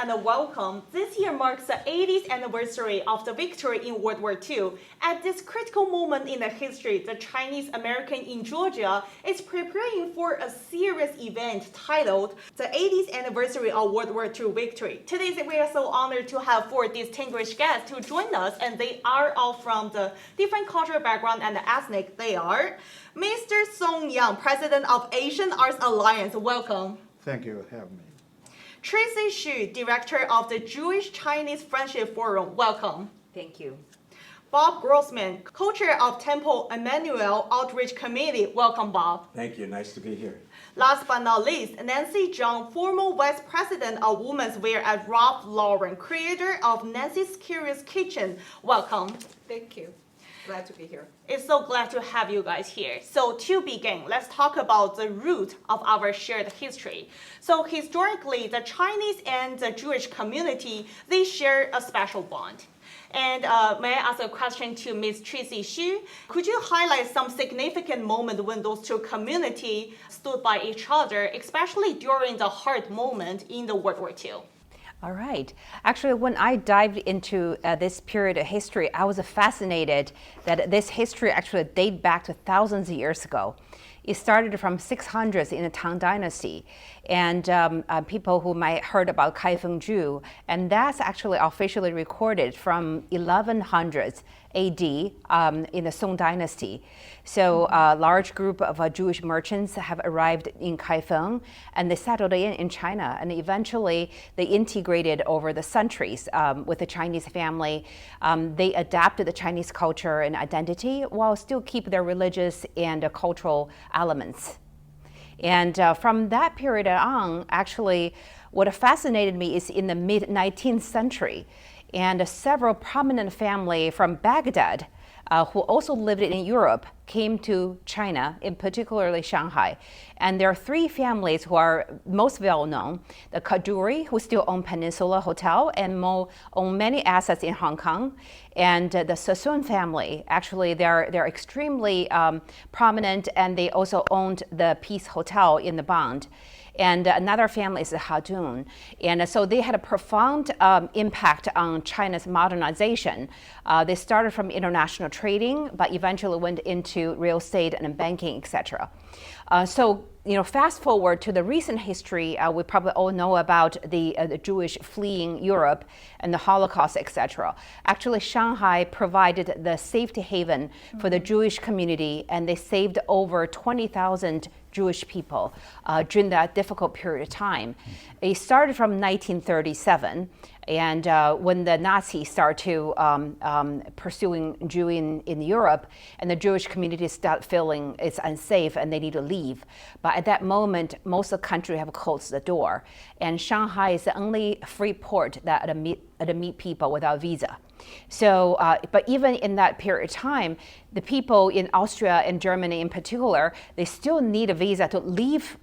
and welcome. This year marks the 80th anniversary of the victory in World War II. At this critical moment in the history, the Chinese American in Georgia is preparing for a serious event titled the 80th anniversary of World War II victory. Today, we are so honored to have four distinguished guests to join us, and they are all from the different cultural background and ethnic. They are Mr. Song Yang, President of Asian Arts Alliance. Welcome. Thank you for having me. Tracy Xu, Director of the Jewish-Chinese Friendship Forum. Welcome. Thank you. Bob Grossman, co-chair of Temple Emmanuel Outreach Committee. Welcome, Bob. Thank you. Nice to be here. Last but not least, Nancy Zhang, former Vice President of Women's Wear at Ralph Lauren, creator of Nancy's Curious Kitchen. Welcome. Thank you. Glad to be here. It's so glad to have you guys here. So to begin, let's talk about the root of our shared history. So historically, the Chinese and the Jewish community, they share a special bond. And may I ask a question to Ms. Tracy Xu? Could you highlight some significant moment when those two communities stood by each other, especially during the hard moment in the World War II? All right. Actually, when I dived into this period of history, I was fascinated that this history actually dates back to thousands of years ago. It started from 600s in the Tang Dynasty, and people who might heard about Kaifeng-ju, and that's actually officially recorded from 1100s AD in the Song Dynasty. So a large group of Jewish merchants have arrived in Kaifeng, and they settled in China, and eventually they integrated over the centuries with the Chinese family. They adapted the Chinese culture and identity while still keep their religious and cultural elements. And from that period on, actually, what fascinated me is in the mid-19th century, and several prominent families from Baghdad who also lived in Europe came to China, in particularly Shanghai. And there are three families who are most well known: the Kaduri, who still own Peninsula Hotel and own many assets in Hong Kong, and the Sassoon family. Actually, they're extremely prominent, and they also owned the Peace Hotel in the Bund. And another family is the Hadun. And so they had a profound impact on China's modernization. They started from international trading, but eventually went into real estate and banking, etc. So, fast forward to the recent history, we probably all know about the Jewish fleeing Europe and the Holocaust, etc. Actually, Shanghai provided the safety haven for the Jewish community, and they saved over 20,000 Jewish people during that difficult period of time. It started from 1937, and when the Nazis started to pursuing Jews in Europe, and the Jewish community started feeling it's unsafe and they need to leave. But at that moment, most of the country have closed the door, and Shanghai is the only free port that admit people without visa. So, but even in that period of time, the people in Austria and Germany in particular, they still need a visa to leave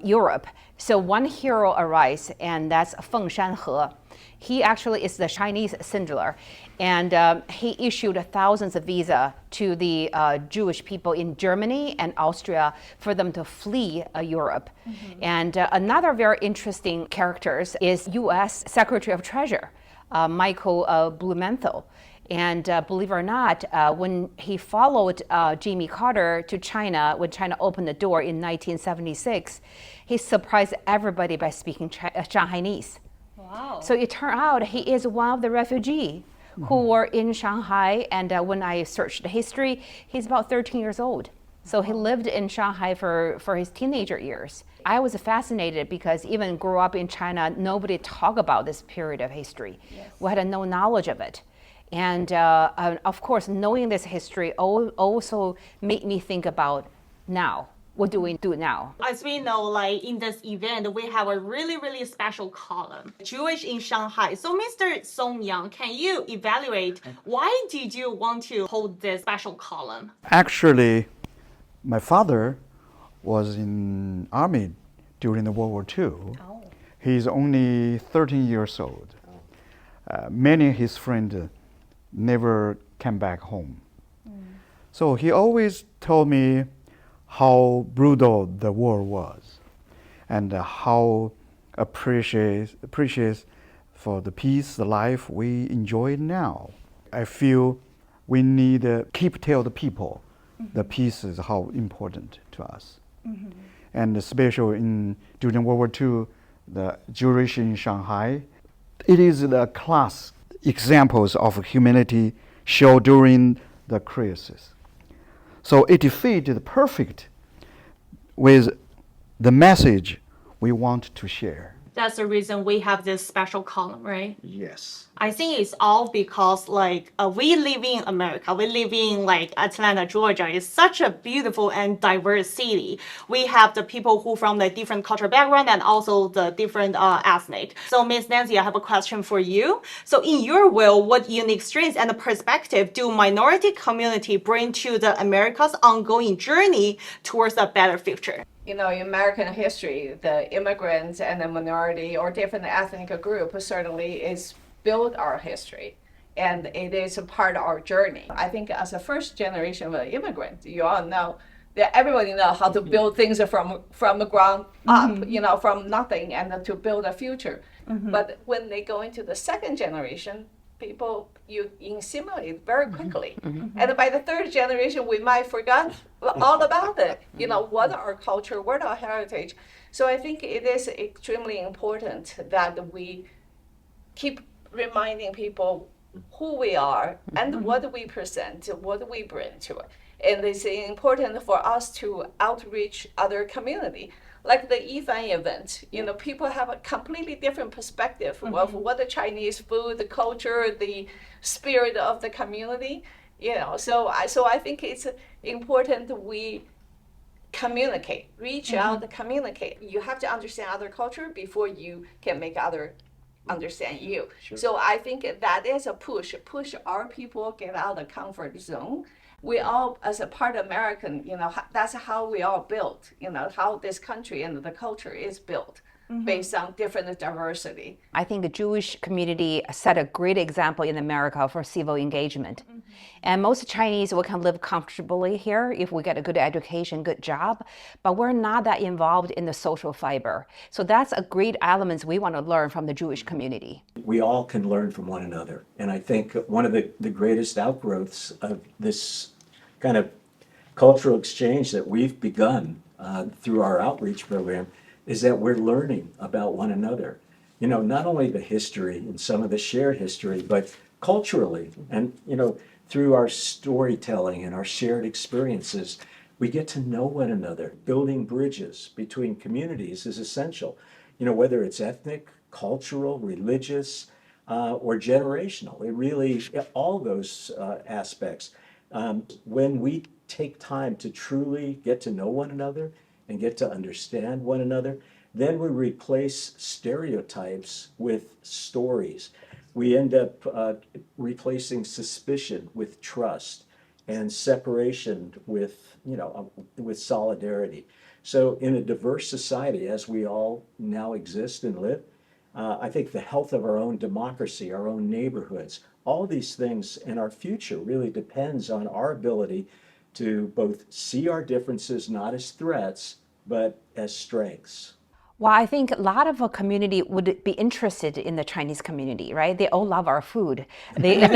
Europe. So one hero arrives, and that's Feng Shanhe. He actually is the Chinese Cinderella, and he issued thousands of visas to the Jewish people in Germany and Austria for them to flee Europe. Mm-hmm. And another very interesting character is U.S. Secretary of Treasury, Michael Blumenthal. And believe it or not, when he followed Jimmy Carter to China, when China opened the door in 1976, he surprised everybody by speaking Shanghainese. Wow. So it turned out he is one of the refugees who were in Shanghai. And when I searched the history, he's about 13 years old. So he lived in Shanghai for his teenager years. I was fascinated because even grew up in China, nobody talked about this period of history. Yes. We had no knowledge of it. And of course, knowing this history also made me think about now. What do we do now? As we know, like in this event, we have a really, really special column, Jewish in Shanghai. So Mr. Song Yang, can you evaluate why did you want to hold this special column? Actually, my father was in army during the World War II. Oh. He's only 13 years old. Many of his friends never came back home. So he always told me how brutal the war was and how appreciate for the peace, the life we enjoy now. I feel we need to keep tell the people the peace is how important to us. And especially during World War II, the Jewish in Shanghai, it is the class examples of humanity shown during the crisis. So it fitted perfect with the message we want to share. That's the reason we have this special column, right? Yes. I think it's all because we live in America. We live in Atlanta, Georgia. It's such a beautiful and diverse city. We have the people who from the different cultural background and also the different ethnic. So Miss Nancy, I have a question for you. So in your world, what unique strengths and perspective do minority community bring to the America's ongoing journey towards a better future? In American history, the immigrants and the minority or different ethnic group certainly is built our history, and it is a part of our journey. I think as a first generation of immigrants, you all know that everybody knows how to build things from the ground up, from nothing, and to build a future. But when they go into the second generation, people you assimilate very quickly, and by the third generation we might forget all about it. What our culture, what our heritage. So I think it is extremely important that we keep reminding people who we are and what we present, what we bring to it. And it's important for us to outreach other community. Like the Yifan event, people have a completely different perspective of what the Chinese food, the culture, the spirit of the community. So I think it's important we communicate, reach out, communicate. You have to understand other culture before you can make other understand you. Sure. So I think that is a push our people get out of the comfort zone. We all, as a part of American, that's how we all built, how this country and the culture is built based on different diversity. I think the Jewish community set a great example in America for civil engagement. And most Chinese, we can live comfortably here if we get a good education, good job, but we're not that involved in the social fiber. So that's a great element we want to learn from the Jewish community. We all can learn from one another. And I think one of the greatest outgrowths of this kind of cultural exchange that we've begun through our outreach program is that we're learning about one another. Not only the history and some of the shared history, but culturally and, through our storytelling and our shared experiences, we get to know one another. Building bridges between communities is essential, whether it's ethnic, cultural, religious, or generational. It really, all those aspects. When we take time to truly get to know one another and get to understand one another, then we replace stereotypes with stories. We end up replacing suspicion with trust and separation with, with solidarity. So in a diverse society, as we all now exist and live, I think the health of our own democracy, our own neighborhoods, all these things and our future really depends on our ability to both see our differences not as threats, but as strengths. Well, I think a lot of a community would be interested in the Chinese community, right? They all love our food. They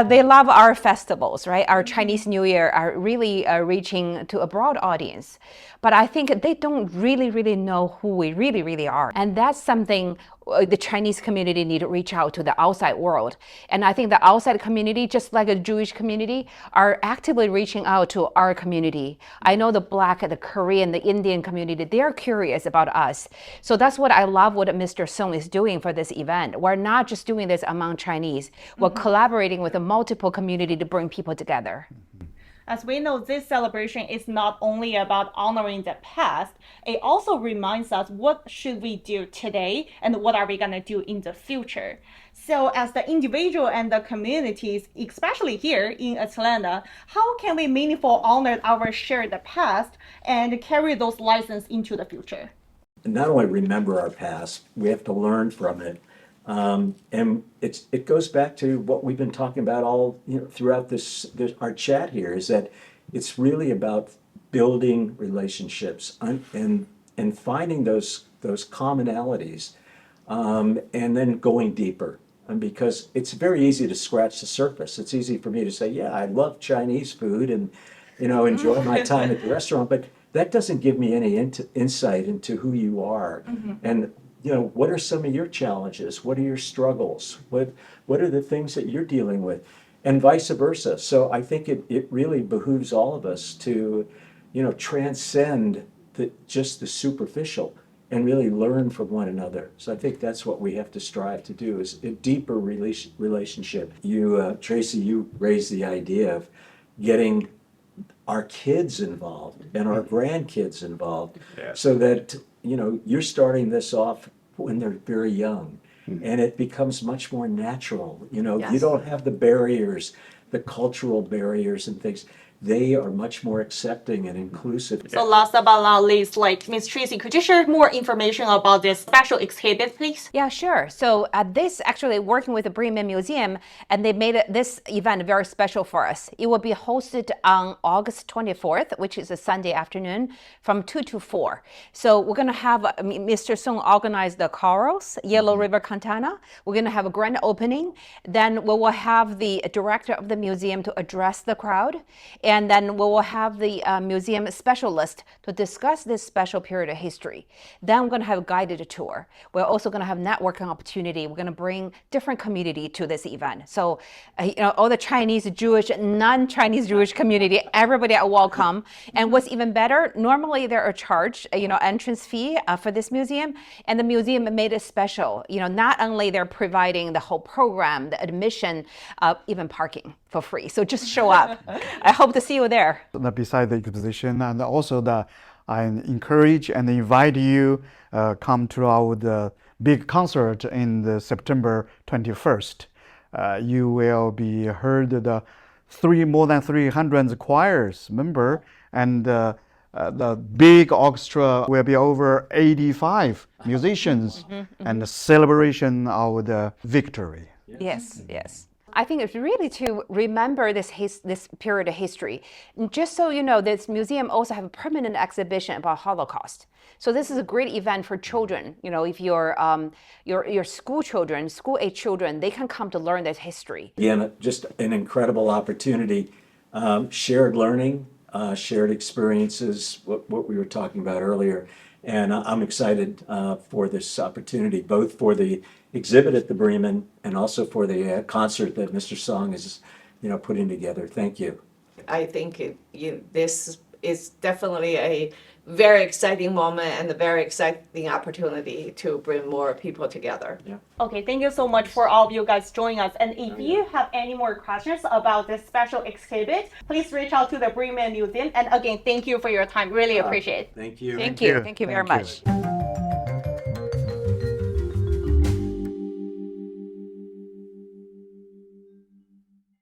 they love our festivals, right? Our Chinese New Year are really reaching to a broad audience. But I think they don't really know who we really are. And that's something the Chinese community need to reach out to the outside world. And I think the outside community, just like a Jewish community, are actively reaching out to our community. I know the Black, the Korean, the Indian community, they're curious about us. So that's what I love what Mr. Song is doing for this event. We're not just doing this among Chinese. We're collaborating with a multiple community to bring people together. As we know, this celebration is not only about honoring the past, it also reminds us what should we do today and what are we going to do in the future. So as the individual and the communities, especially here in Atlanta, how can we meaningfully honor our shared past and carry those lessons into the future? Not only remember our past, we have to learn from it. And it goes back to what we've been talking about all throughout our chat here, is that it's really about building relationships and and finding those commonalities, and then going deeper. And because it's very easy to scratch the surface. It's easy for me to say, yeah, I love Chinese food and, enjoy my time at the restaurant, but that doesn't give me any insight into who you are. And, what are some of your challenges? What are your struggles? What are the things that you're dealing with? And vice versa. So I think it really behooves all of us to, transcend just the superficial and really learn from one another. So I think that's what we have to strive to do, is a deeper relationship. You, Tracy, you raised the idea of getting our kids involved and our grandkids involved, so that, you're starting this off when they're very young, and it becomes much more natural. You don't have the barriers, the cultural barriers and things. They are much more accepting and inclusive. So last but not least, Ms. Tracy, could you share more information about this special exhibit, please? Yeah, sure. So this actually working with the Bremen Museum, and they made this event very special for us. It will be hosted on August 24th, which is a Sunday afternoon, from 2 to 4. So we're going to have Mr. Song organize the chorals, Yellow River Cantata. We're going to have a grand opening. Then we will have the director of the museum to address the crowd. And then we will have the museum specialist to discuss this special period of history. Then we're going to have a guided tour. We're also going to have networking opportunity. We're going to bring different community to this event. So, all the Chinese, Jewish, non-Chinese Jewish community, everybody are welcome. And what's even better, normally there are charge, entrance fee for this museum, and the museum made it special. Not only they're providing the whole program, the admission, even parking for free. So just show up. I hope to see you there. Beside the exposition, and also I encourage and invite you come to our big concert in the September 21st. You will be heard the more than 300 choirs member, and the big orchestra will be over 85 musicians, and the celebration of the victory. Yes, yes. I think it's really to remember this period of history. And just so you know, this museum also have a permanent exhibition about Holocaust. So this is a great event for children. If your school children, school-age children, they can come to learn this history. Again, just an incredible opportunity. Shared learning, shared experiences, what we were talking about earlier. And I'm excited for this opportunity, both for the exhibit at the Bremen and also for the concert that Mr. Song is, putting together. Thank you. I think this is definitely a very exciting moment and a very exciting opportunity to bring more people together. Yeah. Okay, thank you so much for all of you guys joining us. And if you have any more questions about this special exhibit, please reach out to the Bremen Museum. And again, thank you for your time. Really appreciate it. Thank you. Thank you very much.